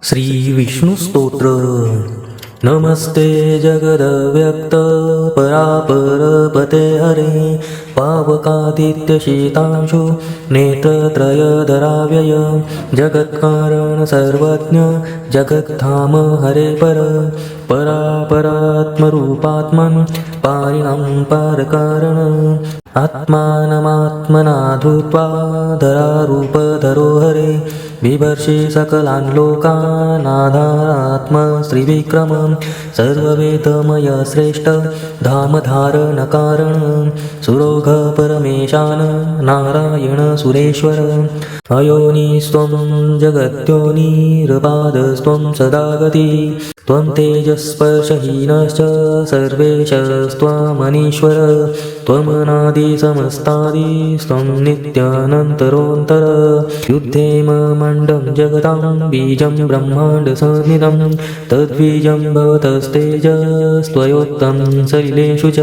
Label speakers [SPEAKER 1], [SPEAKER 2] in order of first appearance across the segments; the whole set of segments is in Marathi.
[SPEAKER 1] श्री विष्णु स्तोत्र। नमस्ते जगदव्यक्त परापर पते हरे पावकादित्य शीतांशु नेत्रत्रयधराव्यय जगत्कारण सर्वज्ञ जगत्धाम हरे परात्मरूपात्मन् पारिणं पारकारण आत्मानमात्मना धृत्वा धरारूपधरो हरे बिभर्षि सकलान् लोकानाधारात्म श्रीविक्रम सर्ववेदमय श्रेष्ठ धामधारणकारण सुरोघ परमेशान नारायण सुरेश्वर अयोनिस्त्वं जगद्योनिरपादस्त्वं सदा गति त्वं तेजस्पर्शहीनश्च सर्वेशस्त्वमनीश्वर त्वमनादिसमस्तादिस्त्वं नित्यानन्तरोऽन्तर युद्धेम मण्डं जगतां बीजं ब्रह्माण्डसंज्ञितं तद्बीजं भवतस्तेजस्त्वयोक्तं सलिलेषु च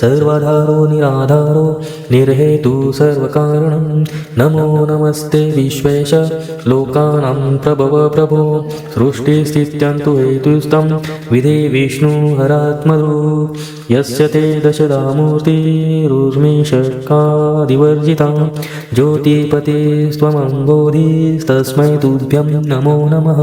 [SPEAKER 1] सर्वाधारो निराधारो निर्हेतु सर्वकारणं नमो नमस्ते विश्वेश लोकानां प्रभव प्रभो सृष्टिस्थित्यन्तु हेतुस्तं विधे विष्णु हरात्मरो यस्य ते दशधा मूर्तिरुर्मिषट्कादिवर्जिता ज्योतिपते स्वमं बोधिस्तस्मै तुभ्यं नमो नमः।